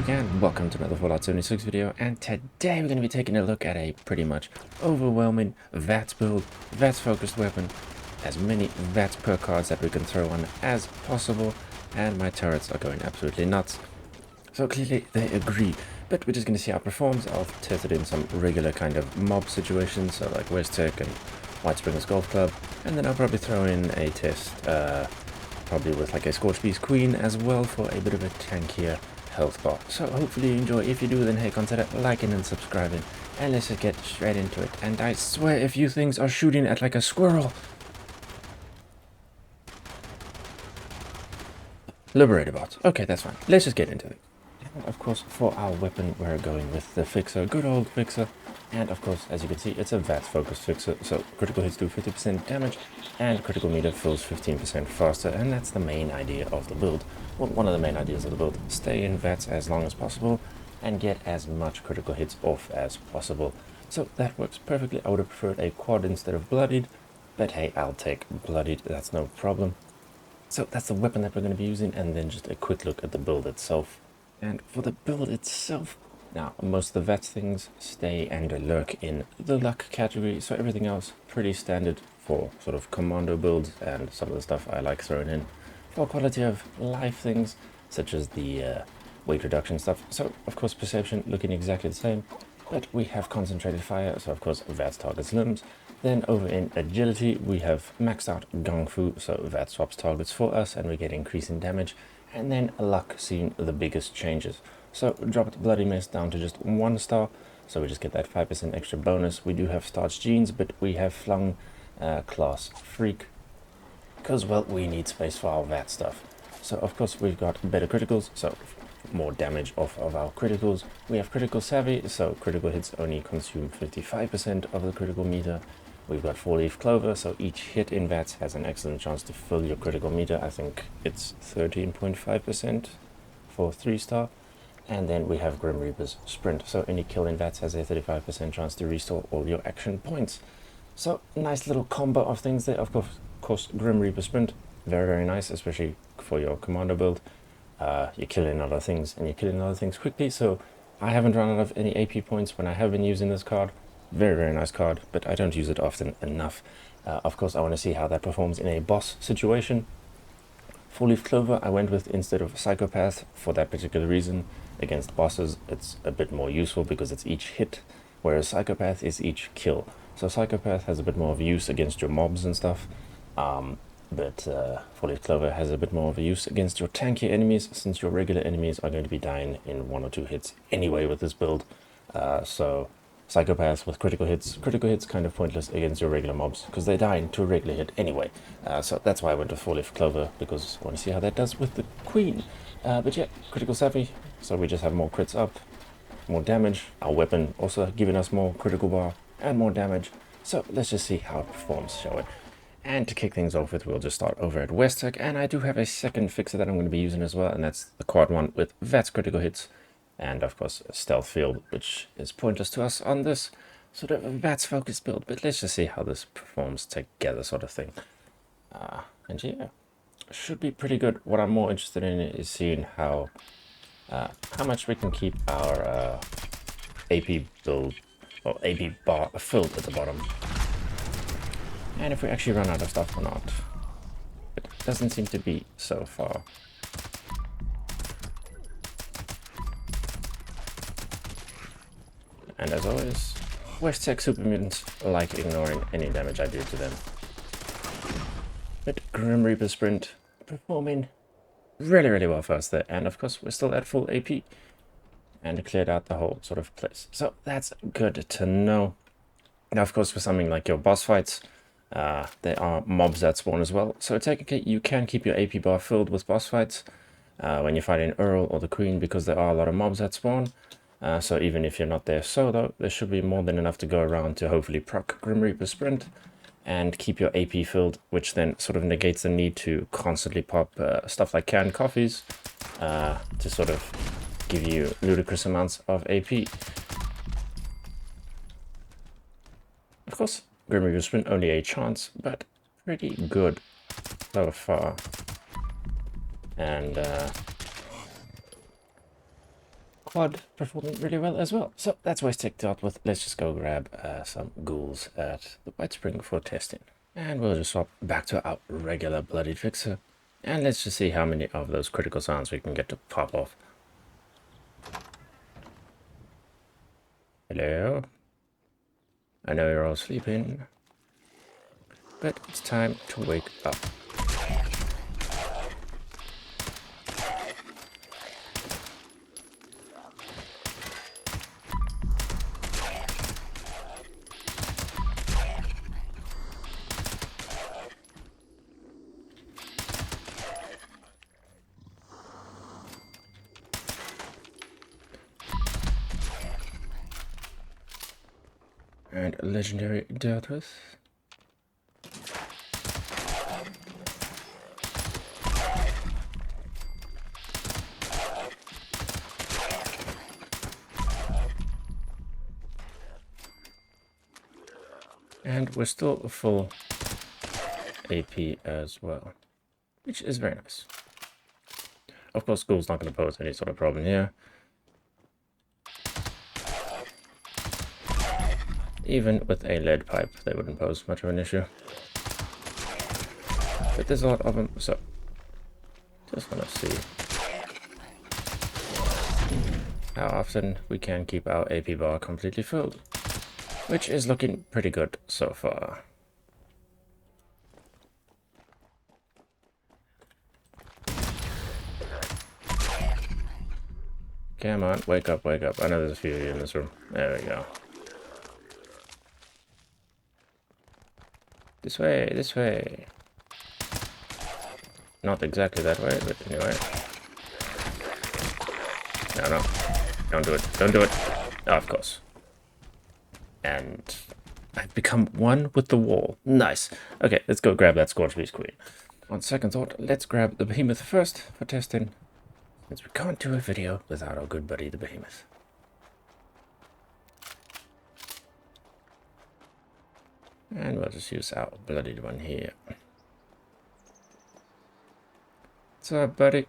TheNightmareDuke and welcome to another Fallout 76 video, and today we're going to be taking a look at a pretty much overwhelming VATS build, VATS focused weapon, as many VATS per cards that we can throw on as possible, and my turrets are going absolutely nuts. So clearly they agree, but we're just going to see how it performs. I'll test it in some regular kind of mob situations, so like V.A.T.S and White Springs Golf Club, and then I'll probably throw in a test, probably with like a Scorchbeast Queen as well for a bit of a tankier health bar. So hopefully you enjoy. If you do, then hey, consider liking and subscribing, and let's just get straight into it. And I swear if you things are shooting at like a squirrel, liberator bots. Okay, that's fine. Let's just get into it. And of course, for our weapon, we're going with the fixer, good old fixer. And of course, as you can see, it's a VATS focused fixer, so critical hits do 50% damage, and critical meter fills 15% faster, and that's the main idea of the build. Well, one of the main ideas of the build. Stay in VATS as long as possible, and get as much critical hits off as possible. So that works perfectly. I would have preferred a quad instead of bloodied, but hey, I'll take bloodied, that's no problem. So that's the weapon that we're going to be using, and then just a quick look at the build itself. And for the build itself, now most of the VATS things stay and lurk in the luck category, so everything else pretty standard for sort of commando builds, and some of the stuff I like throwing in for quality of life things, such as the weight reduction stuff. So of course perception looking exactly the same, but we have concentrated fire, so of course VATS targets limbs. Then over in agility we have maxed out Gung Fu, so VATS swaps targets for us and we get increasing damage. And then luck seeing the biggest changes. So dropped Bloody Mist down to just 1 star, so we just get that 5% extra bonus. We do have starched jeans, but we have flung class freak, because well, we need space for our VAT stuff. So of course we've got better criticals, so more damage off of our criticals. We have critical savvy, so critical hits only consume 55% of the critical meter. We've got 4-leaf clover, so each hit in VATS has an excellent chance to fill your critical meter. I think it's 13.5% for 3-star. And then we have Grim Reaper's sprint, so any kill in VATS has a 35% chance to restore all your action points. So nice little combo of things there. Of course Grim Reaper sprint, very nice, especially for your commando build. You're killing other things, and you're killing other things quickly, so I haven't run out of any AP points when I have been using this card. Very nice card, but I don't use it often enough. Of course, I want to see how that performs in a boss situation. 4-leaf clover I went with instead of psychopath for that particular reason. Against bosses, it's a bit more useful because it's each hit, whereas psychopath is each kill. So psychopath has a bit more of a use against your mobs and stuff, but 4-leaf clover has a bit more of a use against your tanky enemies, since your regular enemies are going to be dying in 1 or 2 hits anyway with this build. So psychopaths with critical hits kind of pointless against your regular mobs, because they die into a regular hit anyway. So that's why I went with 4-leaf clover, because I want to see how that does with the queen. But yeah, critical savvy, so we just have more crits up, more damage. Our weapon also giving us more critical bar and more damage. So let's just see how it performs, shall we? And to kick things off with, we'll just start over at V.A.T.S, and I do have a second fixer that I'm going to be using as well, and that's the quad one with VATS critical hits. And of course a stealth field, which is pointless to us on this sort of VATS focused build, but let's just see how this performs together, sort of thing. And yeah, should be pretty good. What I'm more interested in is seeing how much we can keep our AP build, or AP bar filled at the bottom, and if we actually run out of stuff or not. It doesn't seem to be so far. And as always, V.A.T.S super mutants like ignoring any damage I do to them. But Grim Reaper sprint performing really well for us there, and of course we're still at full AP and cleared out the whole sort of place. So that's good to know. Now of course for something like your boss fights, there are mobs that spawn as well. So technically you can keep your AP bar filled with boss fights when you're fighting Earl or the Queen, because there are a lot of mobs that spawn. So even if you're not there solo, there should be more than enough to go around to hopefully proc Grim Reaper sprint and keep your AP filled, which then sort of negates the need to constantly pop stuff like canned coffees to sort of give you ludicrous amounts of AP. Of course, Grim Reaper sprint only a chance, but pretty good so far. And quad performing really well as well. So that's why it's ticked out with. Let's just go grab some ghouls at the White Spring for testing. And we'll just swap back to our regular bloodied fixer. And let's just see how many of those critical sounds we can get to pop off. Hello? I know you're all sleeping, but it's time to wake up. And legendary V.A.T.S. And we're still full AP as well, which is very nice. Of course, school's not going to pose any sort of problem here. Even with a lead pipe, they wouldn't pose much of an issue. But there's a lot of them, so just want to see how often we can keep our AP bar completely filled, which is looking pretty good so far. Come on, wake up, wake up. I know there's a few of you in this room. There we go. This way, this way. Not exactly that way, but anyway. No, no. Don't do it. Don't do it. Oh, of course. And I've become one with the wall. Nice. Okay, let's go grab that Scorchbeast queen. On second thought, let's grab the behemoth first for testing, since we can't do a video without our good buddy the behemoth. And we'll just use our bloodied one here. What's up, buddy?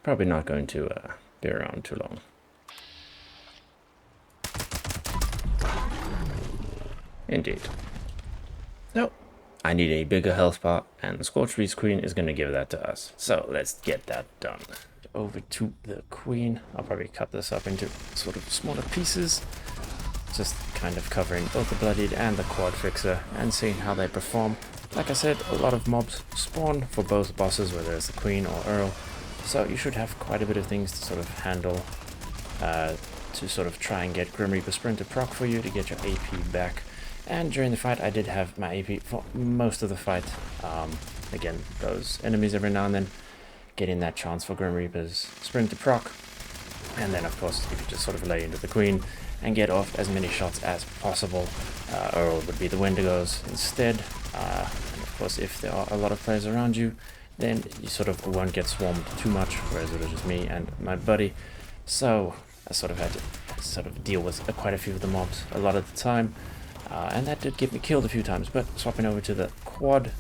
Probably not going to be around too long. Indeed. No, I need a bigger health bar, and the Scorchbeast queen is going to give that to us. So let's get that done. Over to the queen. I'll probably cut this up into sort of smaller pieces. Just kind of covering both the bloodied and the quad fixer and seeing how they perform. Like I said, a lot of mobs spawn for both bosses, whether it's the queen or earl, so you should have quite a bit of things to sort of handle to sort of try and get Grim Reaper Sprint to proc for you to get your AP back. And during the fight I did have my AP for most of the fight. Again, those enemies every now and then getting that chance for Grim Reaper's Sprint to proc, and then of course if you just sort of lay into the queen and get off as many shots as possible. Earl would be the Wendigos instead. And of course, if there are a lot of players around you, then you sort of won't get swarmed too much, whereas it was just me and my buddy. So I sort of had to sort of deal with quite a few of the mobs a lot of the time. And that did get me killed a few times, but swapping over to the quad,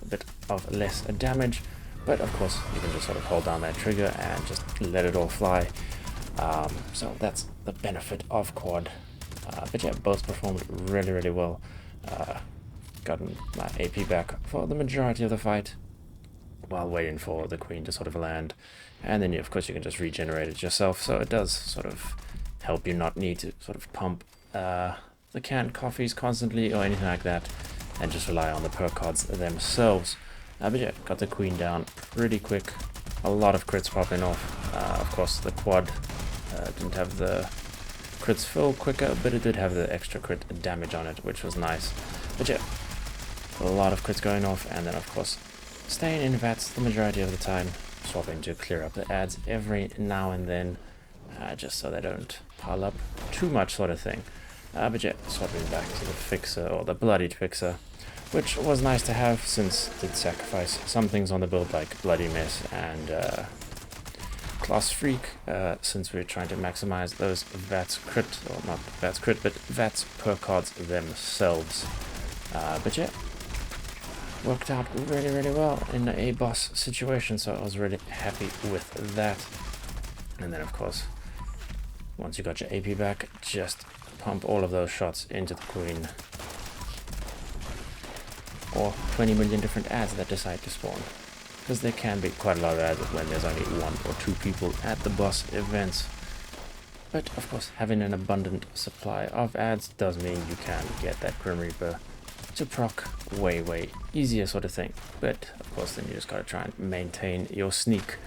a bit of less damage. But of course, you can just sort of hold down that trigger and just let it all fly. So that's the benefit of quad. But yeah, both performed really, really well. Gotten my AP back for the majority of the fight while waiting for the queen to sort of land. And then of course you can just regenerate it yourself, so it does sort of help you not need to sort of pump the canned coffees constantly or anything like that, and just rely on the perk cards themselves. But yeah, got the queen down pretty quick. A lot of crits popping off. Of course the quad didn't have the crits fill quicker, but it did have the extra crit damage on it, which was nice. But yeah, a lot of crits going off, and then of course staying in VATS the majority of the time, swapping to clear up the ads every now and then, just so they don't pile up too much sort of thing. But yeah, swapping back to the fixer, or the bloodied fixer, which was nice to have since it did sacrifice some things on the build like Bloody Mess and Class Freak, since we're trying to maximize those VATS crit, or not VATS crit, but VATS per cards themselves. But yeah, worked out really, really well in a boss situation, so I was really happy with that. And then, of course, once you got your AP back, just pump all of those shots into the queen. Or 20 million different ads that decide to spawn. Because there can be quite a lot of ads when there's only 1 or 2 people at the boss events. But, of course, having an abundant supply of ads does mean you can get that Grim Reaper to proc way easier sort of thing. But, of course, then you just gotta try and maintain your sneak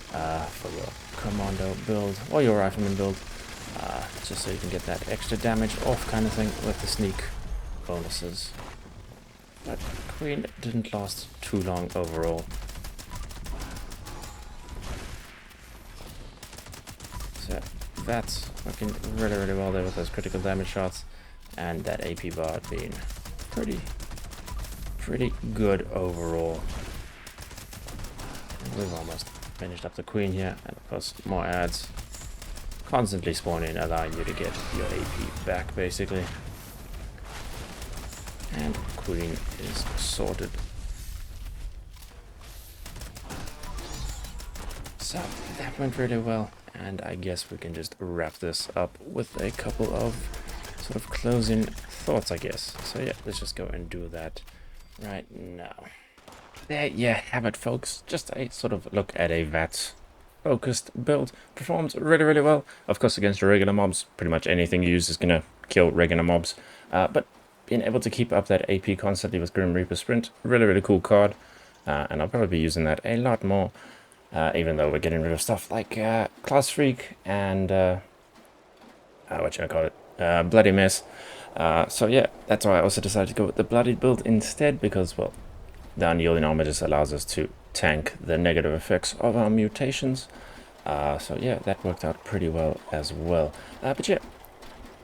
for your commando build or your rifleman build. Just so you can get that extra damage off kind of thing with the sneak bonuses. But Queen didn't last too long overall. So that's working really well there with those critical damage shots, and that AP bar being pretty good overall. And we've almost finished up the Queen here, and of course more ads constantly spawning, allowing you to get your AP back basically. And Queen is sorted. So that went really well, and I guess we can just wrap this up with a couple of sort of closing thoughts, I guess. So yeah, let's just go and do that right now. There you have it, folks. Just a sort of look at a VATS focused build. Performs really well. Of course, against your regular mobs, pretty much anything you use is gonna kill regular mobs. But being able to keep up that AP constantly with Grim Reaper Sprint, really cool card. And I'll probably be using that a lot more, even though we're getting rid of stuff like Class Freak and what should I call it? Bloody Mess. So yeah, that's why I also decided to go with the Bloodied build instead, because, well, the unyielding armor just allows us to tank the negative effects of our mutations. So yeah, that worked out pretty well as well. But yeah,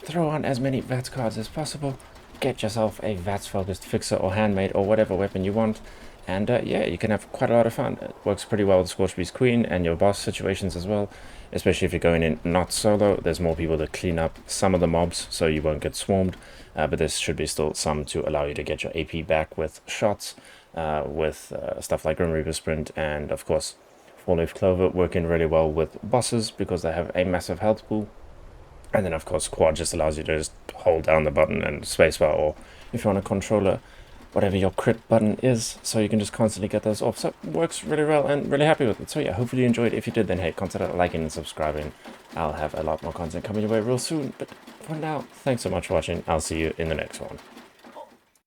throw on as many VATS cards as possible. Get yourself a VATS focused fixer or handmade or whatever weapon you want, and yeah, you can have quite a lot of fun. It works pretty well with Scorchbeast Queen and your boss situations as well, especially if you're going in not solo. There's more people to clean up some of the mobs so you won't get swarmed, but there should be still some to allow you to get your AP back with shots, with stuff like Grim Reaper Sprint, and of course Four Leaf Clover working really well with bosses because they have a massive health pool. And then, of course, Quad just allows you to just hold down the button and spacebar, or if you want a controller, whatever your crit button is, so you can just constantly get those off. So it works really well, and really happy with it. So yeah, hopefully you enjoyed. If you did, then hey, consider liking and subscribing. I'll have a lot more content coming your way real soon. But for now, thanks so much for watching. I'll see you in the next one.